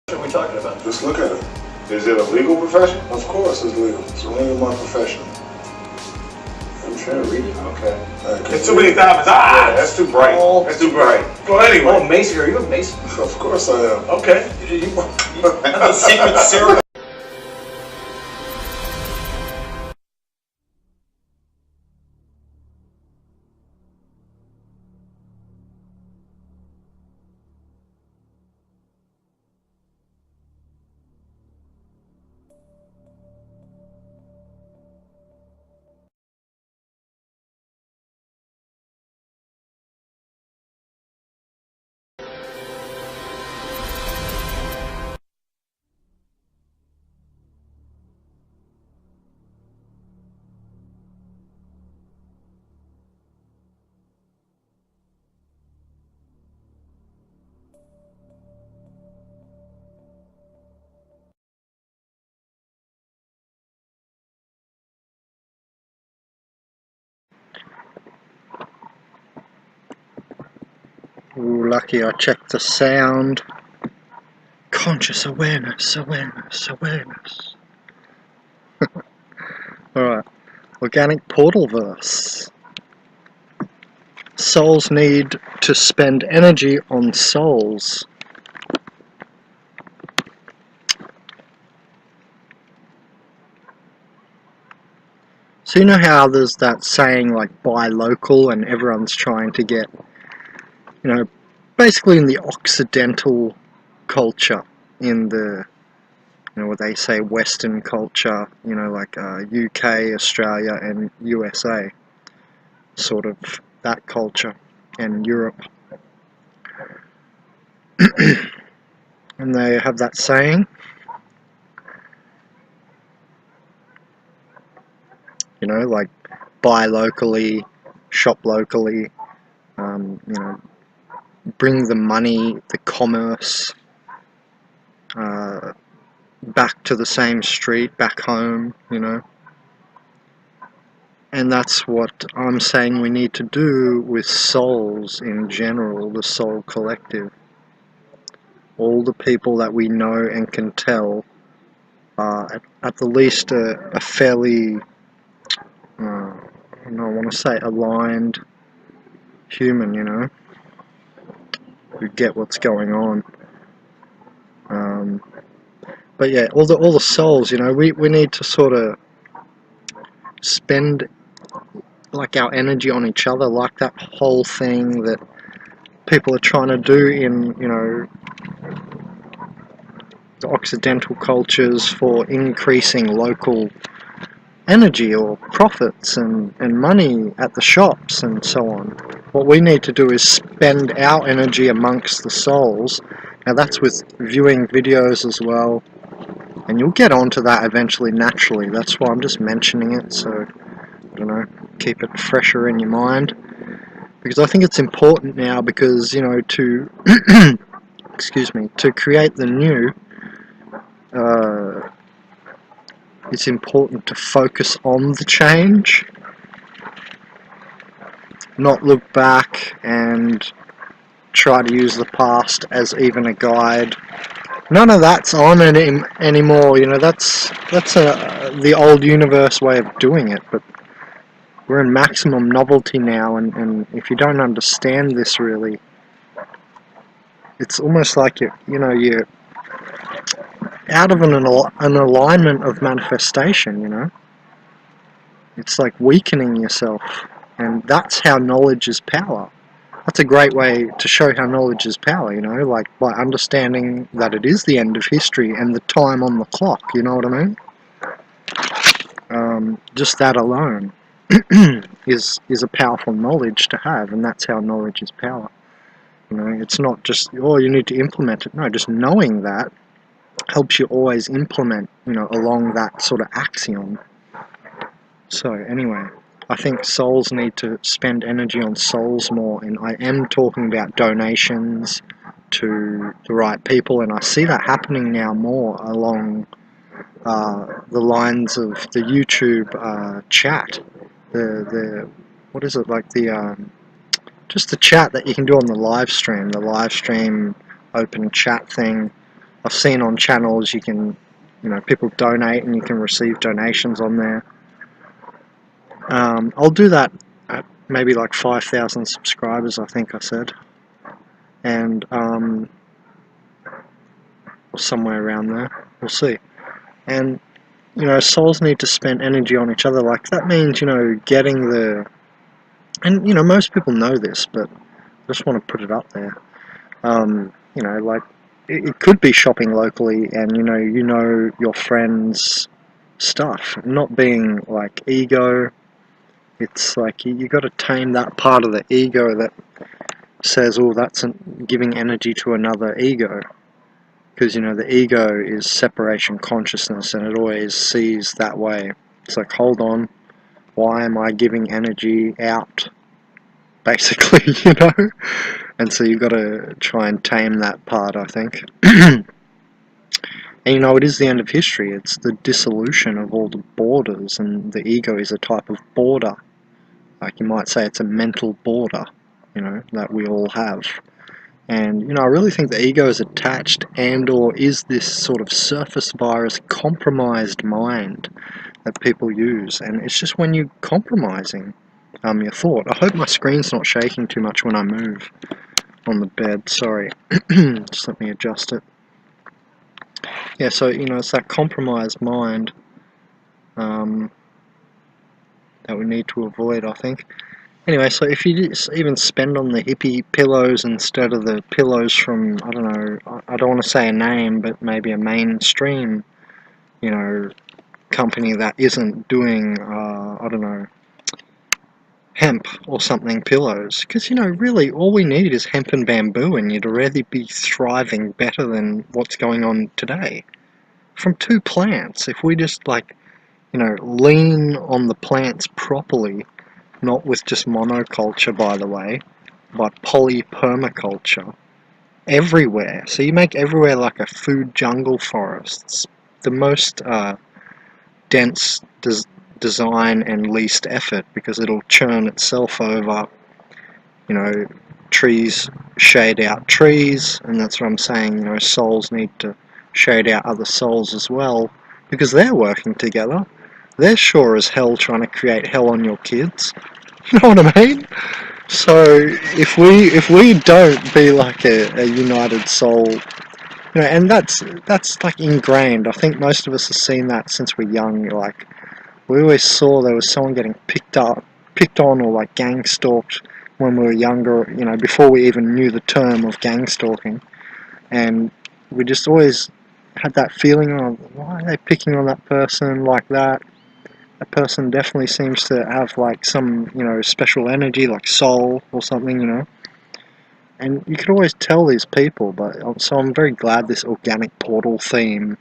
What are we talking about? Just look at it. Is it a legal profession? Of course it's legal. It's only my profession. I'm trying to read it. Okay. It's too many diamonds. Ah! Yeah, that's too bright. That's too bright. Well, anyway. Oh, Mason, are you a Mason? Of course I am. Okay. You have the secret ceremony. Ooh, lucky I checked the sound. Conscious awareness, awareness, awareness. Alright, organic portal verse. Souls need to spend energy on souls. So you know how there's that saying like buy local, and everyone's trying to get, you know, basically in the Occidental culture, in the, you know, what they say Western culture, you know, like UK, Australia and USA, sort of that culture, and Europe. And they have that saying, you know, like buy locally, shop locally, you know, bring the money, the commerce back to the same street, back home, you know. And that's what I'm saying we need to do with souls in general, the soul collective. All the people that we know and can tell are at the least a fairly, I want to say aligned human, you know, who get what's going on. But yeah, all the souls, you know, we need to sort of spend like our energy on each other, like that whole thing that people are trying to do in, you know, the Occidental cultures for increasing local energy or profits and money at the shops and so on. What we need to do is spend our energy amongst the souls. Now that's with viewing videos as well, and you'll get onto that eventually naturally. That's why I'm just mentioning it, so, you know, keep it fresher in your mind, because I think it's important now, because, you know, to excuse me, to create the new, it's important to focus on the change, not look back and try to use the past as even a guide. None of that's on anymore, you know. That's the old universe way of doing it, but we're in maximum novelty now, and if you don't understand this really, it's almost like you're out of an alignment of manifestation, you know. It's like weakening yourself, and that's how knowledge is power. That's a great way to show how knowledge is power, you know, like by understanding that it is the end of history and the time on the clock, you know what I mean? Just that alone is a powerful knowledge to have, and that's how knowledge is power. You know, it's not just, oh, you need to implement it. No, just knowing that helps you always implement, you know, along that sort of axiom. So anyway, I think souls need to spend energy on souls more, and I am talking about donations to the right people, and I see that happening now more along the lines of the YouTube chat, the what is it, like the just the chat that you can do on the live stream open chat thing. I've seen on channels you can, people donate and you can receive donations on there. I'll do that at maybe like 5,000 subscribers, I think I said, and somewhere around there. We'll see. And souls need to spend energy on each other. Like that means getting the, and most people know this, but I just want to put it up there. Like it could be shopping locally, and your friends' stuff, not being like ego. It's like you got to tame that part of the ego that says, oh, that's giving energy to another ego. Because, the ego is separation consciousness, and it always sees that way. It's like, hold on, why am I giving energy out? Basically, And so you've got to try and tame that part, I think. And it is the end of history. It's the dissolution of all the borders, and the ego is a type of border. Like you might say it's a mental border, that we all have. And, I really think the ego is attached and or is this sort of surface virus compromised mind that people use. And it's just when you're compromising your thought. I hope my screen's not shaking too much when I move on the bed. Sorry. Just let me adjust it. Yeah, so, it's that compromised mind that we need to avoid, I think. Anyway, so if you just even spend on the hippie pillows instead of the pillows from, I don't know, I don't want to say a name, but maybe a mainstream, company that isn't doing, I don't know, hemp or something pillows. Because, really all we need is hemp and bamboo, and you'd already be thriving better than what's going on today. From 2 plants, if we just, lean on the plants properly, not with just monoculture, by the way, but permaculture everywhere. So you make everywhere like a food jungle forest. It's the most dense design and least effort, because it'll churn itself over. Trees shade out trees, and that's what I'm saying. Souls need to shade out other souls as well, because they're working together. They're sure as hell trying to create hell on your kids. You know what I mean? So if we don't be like a united soul, and that's like ingrained. I think most of us have seen that since we're young. Like we always saw there was someone getting picked on, or like gang stalked when we were younger. Before we even knew the term of gang stalking, and we just always had that feeling of, why are they picking on that person like that? That person definitely seems to have like some, special energy, like soul or something, And you could always tell these people, so I'm very glad this organic portal theme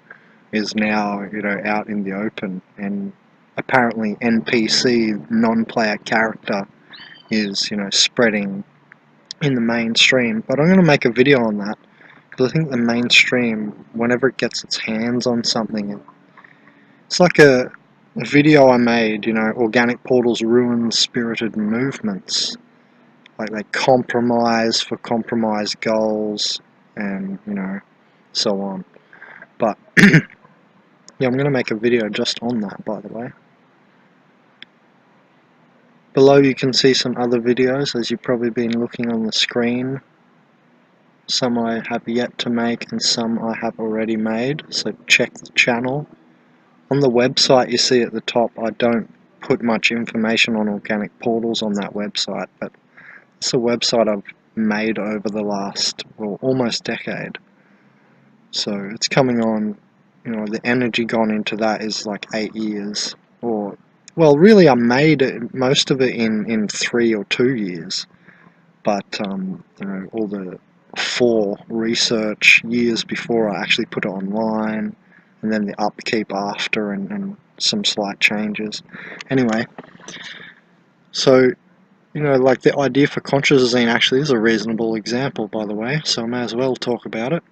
is now, out in the open, and apparently NPC, non-player character, is, spreading in the mainstream. But I'm going to make a video on that, because I think the mainstream, whenever it gets its hands on something, it's like a video I made, organic portals ruin spirited movements. Like they compromise for compromised goals, and, so on. But, yeah, I'm going to make a video just on that, by the way. Below you can see some other videos, as you've probably been looking on the screen. Some I have yet to make, and some I have already made, so check the channel. On the website you see at the top, I don't put much information on organic portals on that website, but it's a website I've made over the last, well, almost decade. So it's coming on, the energy gone into that is like 8 years. Or, well, really I made it, most of it in 3 or 2 years. But, all the 4 research years before I actually put it online, and then the upkeep after, and some slight changes. Anyway, so, like the idea for consciousazine actually is a reasonable example, by the way, so I may as well talk about it,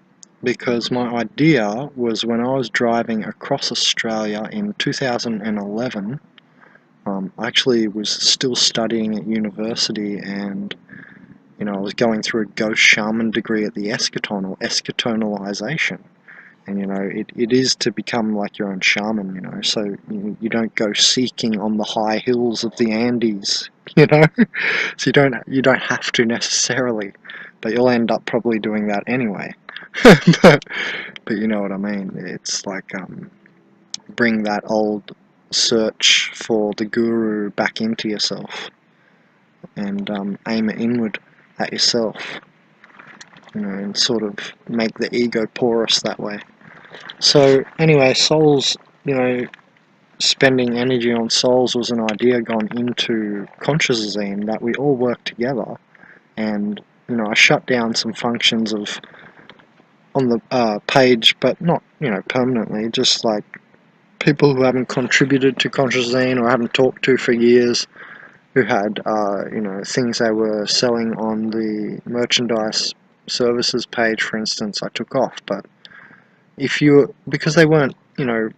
because my idea was when I was driving across Australia in 2011. I actually was still studying at university, and I was going through a ghost shaman degree at the eschaton, or eschatonalization. And you know, it is to become like your own shaman, you know, so you don't go seeking on the high hills of the Andes, you know. So you don't have to necessarily, but you'll end up probably doing that anyway. but you know what I mean. It's like bring that old search for the guru back into yourself, and aim it inward at yourself, you know, and sort of make the ego porous that way. So anyway, souls, you know, spending energy on souls was an idea gone into consciousazine, that we all work together. And you know, I shut down some functions of on the page, but not, you know, permanently, just like people who haven't contributed to consciousazine or haven't talked to for years, who had you know, things they were selling on the merchandise services page, for instance, I took off. But because they weren't, you know,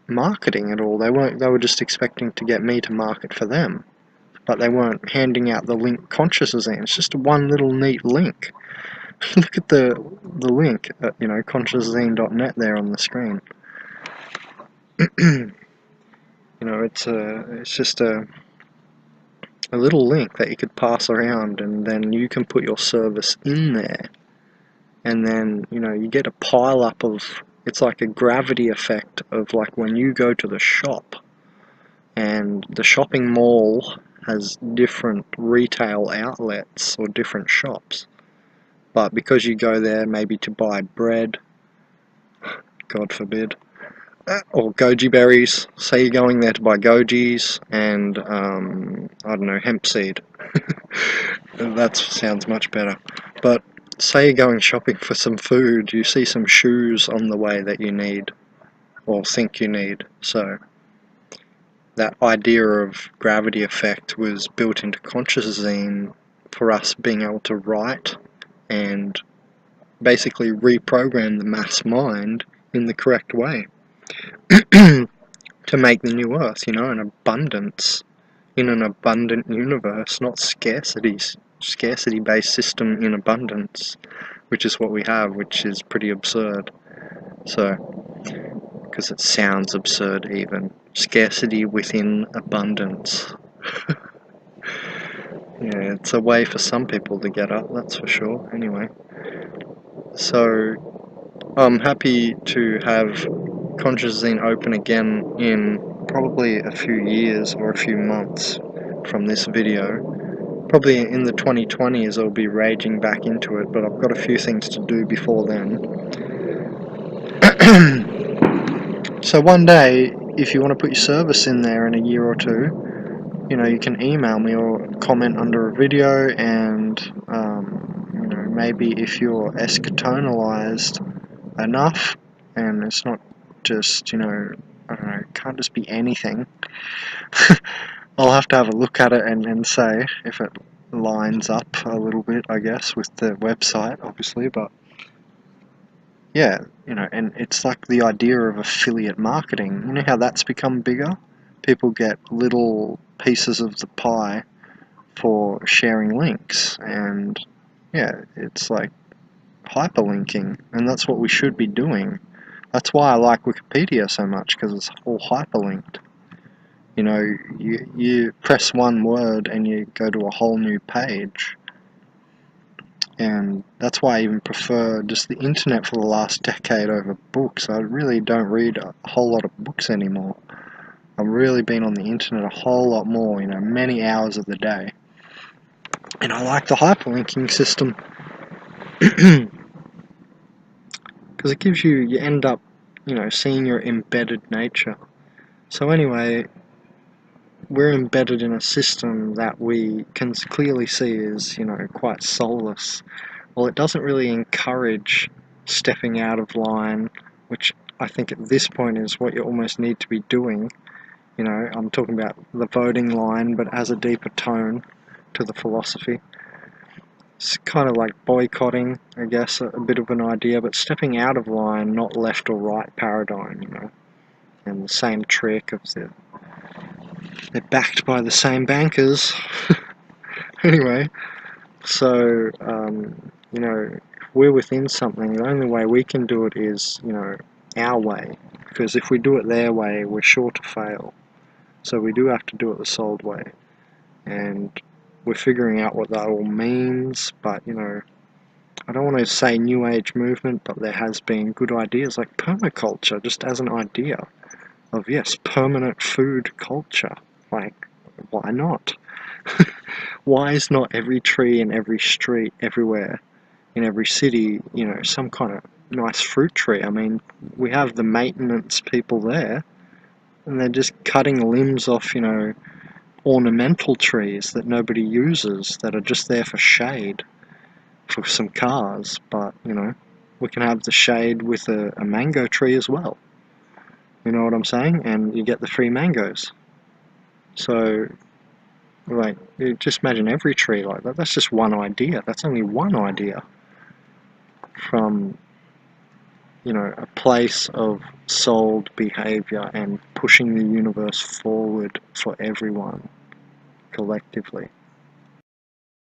marketing at all, they were just expecting to get me to market for them, but they weren't handing out the link consciousazine. It's just one little neat link. Look at the link at, you know, consciousazine.net there on the screen. You know, it's just a little link that you could pass around, and then you can put your service in there, and then, you know, you get a pile up of, it's like a gravity effect of like when you go to the shop, and the shopping mall has different retail outlets or different shops, but because you go there maybe to buy bread, God forbid, or goji berries, say you're going there to buy gojis and I don't know, hemp seed. That sounds much better. But say you're going shopping for some food, you see some shoes on the way that you need, or think you need. So that idea of gravity effect was built into consciousazine for us being able to write and basically reprogram the mass mind in the correct way to make the new earth, you know, an abundance, in an abundant universe, not scarcity-based system in abundance, which is what we have, which is pretty absurd. So, because it sounds absurd even. Scarcity within abundance. Yeah, it's a way for some people to get up, that's for sure. Anyway, so I'm happy to have consciousazine open again in probably a few years or a few months from this video. Probably in the 2020s I'll be raging back into it, but I've got a few things to do before then. So one day, if you want to put your service in there in a year or two, you know, you can email me or comment under a video, and you know, maybe if you're eschatonalized enough, and it's not just, you know, I don't know, it can't just be anything. I'll have to have a look at it and say if it lines up a little bit, I guess, with the website, obviously, but yeah, you know, and it's like the idea of affiliate marketing. You know how that's become bigger? People get little pieces of the pie for sharing links, and yeah, it's like hyperlinking, and that's what we should be doing. That's why I like Wikipedia so much, because it's all hyperlinked. You know, you press one word and you go to a whole new page. And that's why I even prefer just the internet for the last decade over books. I really don't read a whole lot of books anymore. I've really been on the internet a whole lot more, you know, many hours of the day. And I like the hyperlinking system. Because it gives you end up, you know, seeing your embedded nature. So anyway, we're embedded in a system that we can clearly see is, you know, quite soulless. Well, it doesn't really encourage stepping out of line, which I think at this point is what you almost need to be doing. You know, I'm talking about the voting line, but as a deeper tone to the philosophy. It's kind of like boycotting, I guess, a bit of an idea, but stepping out of line, not left or right paradigm, you know. And the same trick of they're backed by the same bankers. Anyway, so, you know, if we're within something, the only way we can do it is, you know, our way, because if we do it their way, we're sure to fail. So we do have to do it the souled way, and we're figuring out what that all means. But you know, I don't want to say New Age movement, but there has been good ideas like permaculture, just as an idea of, yes, permanent food culture. Like, why not? Why is not every tree in every street, everywhere, in every city, you know, some kind of nice fruit tree? I mean, we have the maintenance people there, and they're just cutting limbs off, you know, ornamental trees that nobody uses, that are just there for shade, for some cars. But, you know, we can have the shade with a mango tree as well. You know what I'm saying? And you get the free mangoes. So, like, you just imagine every tree like that. That's just one idea. That's only one idea from, you know, a place of souled behavior and pushing the universe forward for everyone collectively.